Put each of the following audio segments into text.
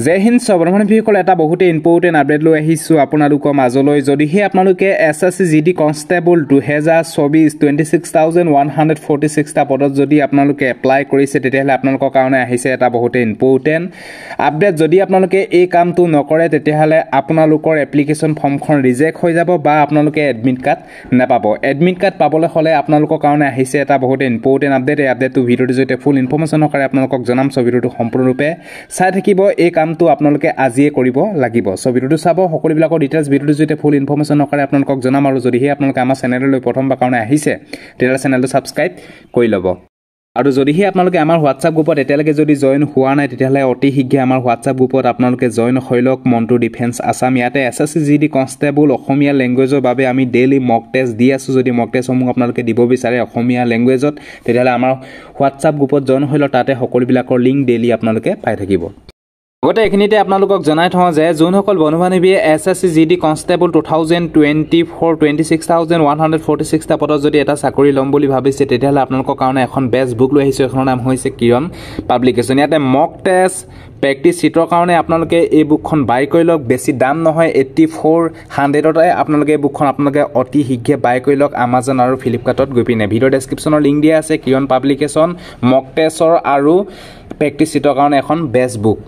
জয় হিন্দ সৰ্বসাধাৰণ এটা বহুতে ইম্পৰ্টেণ্ট আপডেট লৈ আহিছোঁ আপোনালোকৰ মাজলৈ যদিহে আপোনালোকে এছএছচি জিডি কনষ্টেবল 2024 26,146টা পদত যদি আপোনালোকে এপ্লাই কৰিছে তেতিয়াহ'লে আপোনালোকৰ কাৰণে আহিছে এটা বহুতে ইম্পৰ্টেণ্ট আপডেট যদি আপোনালোকে এই কামটো নকৰে তেতিয়াহ'লে আপোনালোকৰ এপ্লিকেশ্যন ফৰ্মখন ৰিজেক্ট হৈ যাব বা আপোনালোকে এডমিট কাৰ্ড নাপাব এডমিট কাৰ্ড পাবলৈ হ'লে আপোনালোকৰ কাৰণে আহিছে এটা বহুতে ইম্পৰ্টেণ্ট আপডেট এই আপডেটটো ভিডিঅ'টোৰ জৰিয়তে ফুল ইনফৰমেশ্যন সহকাৰে আপোনালোকক জনাম সো ভিডিঅ'টো সম্পূৰ্ণৰূপে চাই থাকিব এই কামটো আপোনালোকে আজিয়ে কৰিব লাগিব সো ভিডিঅ'টো চাব সকলোবিলাকৰ ডিটেইলছ ভিডিঅ'টোৰ জৰিয়তে ফুল ইনফৰমেশ্যন সহকাৰে আপোনালোকক জনাম আৰু যদিহে আপোনালোকে আমাৰ চেনেললৈ প্ৰথমবাৰ কাৰণে আহিছে তেতিয়াহ'লে চেনেলটো ছাবস্ক্ৰাইব কৰি ল'ব আৰু যদিহে আপোনালোকে আমাৰ হোৱাটছআপ গ্ৰুপত এতিয়ালৈকে যদি জয়েন হোৱা নাই তেতিয়াহ'লে অতি শীঘ্ৰে আমাৰ হোৱাটছআপ গ্ৰুপত আপোনালোকে জয়েন হৈ লওক মণ্টু ডিফেন্স আছাম ইয়াতে এছএছচি জিডি কনষ্টেবল অসমীয়া লেংগুৱেজৰ বাবে আমি ডেইলি মক টেষ্ট দি আছোঁ যদি মক টেষ্টসমূহ আপোনালোকে দিব বিচাৰে অসমীয়া লেংগুৱেজত তেতিয়াহ'লে আমাৰ হোৱাটছআপ গ্ৰুপত জয়েন হৈ লওক তাতে সকলোবিলাকৰ লিংক ডেইলি আপোনালোকে পাই থাকিব লগতে এইখিনিতে আপোনালোকক জনাই থওঁ যে যোনসকল বন্ধু বান্ধৱীয়ে এছএছচি জিডি কনষ্টেবল 2024 26,146টা পদত যদি এটা চাকৰি ল'ম বুলি ভাবিছে তেতিয়াহ'লে আপোনালোকৰ কাৰণে এখন বেষ্ট বুক লৈ আহিছোঁ এখনৰ নাম হৈছে কিৰণ পাব্লিকেশ্যন ইয়াতে মক টেষ্ট প্ৰেক্টিছ চিটৰ কাৰণে আপোনালোকে এই বুকখন বাই কৰি লওক বেছি দাম নহয় 8400তে আপোনালোকে এই বুকখন আপোনালোকে অতি শীঘ্ৰে বাই কৰি লওক আমাজন আৰু ফ্লিপকাৰ্টত গৈ পিনে ভিডিঅ' ডেছক্ৰিপশ্যনৰ লিংক দিয়া আছে কিৰণ পাব্লিকেশ্যন মক টেষ্টৰ আৰু প্ৰেক্টিছ চিটৰ কাৰণে এখন বেষ্ট বুক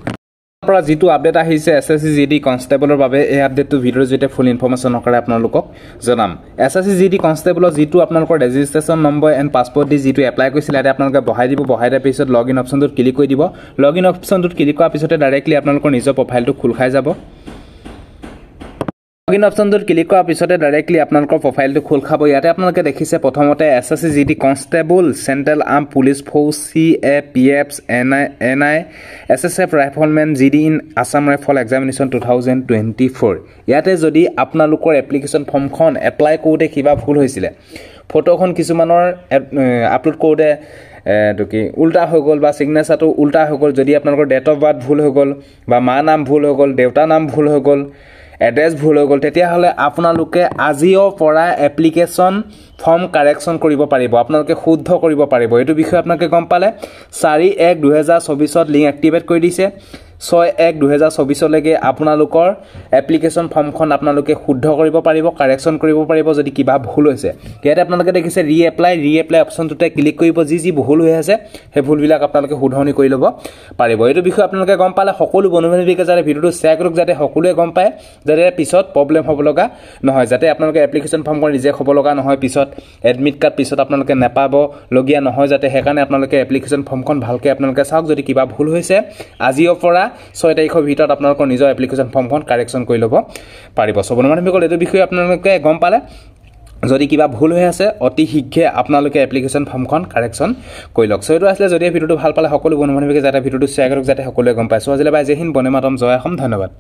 পৰা যেটো আপডেট আহিছে এছএছচি জিডি কনষ্টেবলৰ বাবে এই আপডেটটো ভিডিঅ'ৰ জৰিয়তে ফুল ইনফৰমেশ্যন সহকাৰে আপোনালোকক জনাম এছএছচি জিডি কনষ্টেবলৰ যেটো আপোনালোকৰ ৰেজিষ্ট্ৰেশ্যন নম্বৰ এণ্ড পাছপৰ্ট দি যেটো এপ্লাই কৰিছিল ইয়াতে আপোনালোকে বহাই দিব বহাই দিয়াৰ পিছত লগইন অপশ্যনটোত ক্লিক কৰি দিব লগইন অপশ্যনটোত ক্লিক কৰাৰ পিছতে ডাইৰেক্টলি আপোনালোকৰ নিজৰ প্ৰফাইলটো খোল খাই যাব লগইন অপশ্যনটোত ক্লিক কৰাৰ পিছতে ডাইৰেক্টলি আপোনালোকৰ প্ৰফাইলটো খোল খাব ইয়াতে আপোনালোকে দেখিছে প্ৰথমতে SSC GD constable central arm police force CAPF NI SSF riflemen GD in Assam rifle examination 2024 ইয়াতে যদি আপোনালোকৰ এপ্লিকেশ্যন ফৰ্মখন এপ্লাই কৰোঁতে কিবা ভুল হৈছিলে ফটোখন কিছুমানৰ আপলোড কৰোঁতে কি উল্টা হৈ গ'ল বা চিগনেচাৰটো উল্টা হৈ গ'ল যদি আপোনালোকৰ ডেট অফ বাৰ্থ ভুল হৈ গ'ল বা মা নাম ভুল হৈ গ'ল দেউতা নাম ভুল হৈ গ'ল এড্ৰেছ ভুল হৈ গ'ল তেতিয়াহ'লে আপোনালোকে আজিও পৰা এপ্লিকেশ্যন ফৰ্ম কাৰেকশ্যন কৰিব পাৰিব আপোনালোকে শুদ্ধ কৰিব পাৰিব এইটো বিষয়ে আপোনালোকে গম পালে 4/1/2024ত লিংক এক্টিভেট কৰি দিছে 6/1/2024 লৈকে আপোনালোকৰ এপ্লিকেশ্যন ফৰ্মখন আপোনালোকে শুদ্ধ কৰিব পাৰিব কাৰেকশ্যন কৰিব পাৰিব যদি কিবা ভুল হৈছে ইয়াতে আপোনালোকে দেখিছে ৰিএপ্লাই অপশ্যনটোতে ক্লিক কৰিব যি ভুল হৈ আছে সেই ভুলবিলাক আপোনালোকে শুধৰণি কৰি ল'ব পাৰিব এইটো বিষয়ে আপোনালোকে গম পালে সকলো বন্ধু বান্ধৱীকে যাতে ভিডিঅ'টো শ্বেয়াৰ কৰক যাতে সকলোৱে গম পায় যাতে পিছত প্ৰব্লেম হ'ব লগা নহয় যাতে আপোনালোকে এপ্লিকেশ্যন ফৰ্মখন ৰিজেক্ট হ'ব লগা নহয় পিছত এডমিট কাৰ্ড পিছত আপোনালোকে নাপাব লগীয়া নহয় যাতে সেইকাৰণে আপোনালোকে এপ্লিকেশ্যন ফৰ্মখন ভালকৈ আপোনালোকে চাওক যদি কিবা ভুল হৈছে আজিও পৰা 6 তাৰিখৰ ভিতৰত আপোনালোকৰ নিজৰ এপ্লিকেশ্যন ফৰ্মখন কাৰেকশ্যন কৰি ল'ব পাৰিব সব মানুহসকল এইটো বিষয়ে আপোনালোকে গম পালে যদি কিবা ভুল হৈ আছে অতি শীঘ্ৰে আপোনালোকে এপ্লিকেশ্যন ফৰ্মখন কাৰেকশ্যন কৰি লওক সো এইটো আসলে যদি ভিডিঅ'টো ভাল পালে সকলো বন্ধু বান্ধৱীকে যাতে ভিডিঅ'টো শ্বেয়াৰ কৰক যাতে সকলোৱে গম পায় সো আজিলৈ বাই জয় হিন্দ বন্দে মাতৰম জয় অসম ধন্যবাদ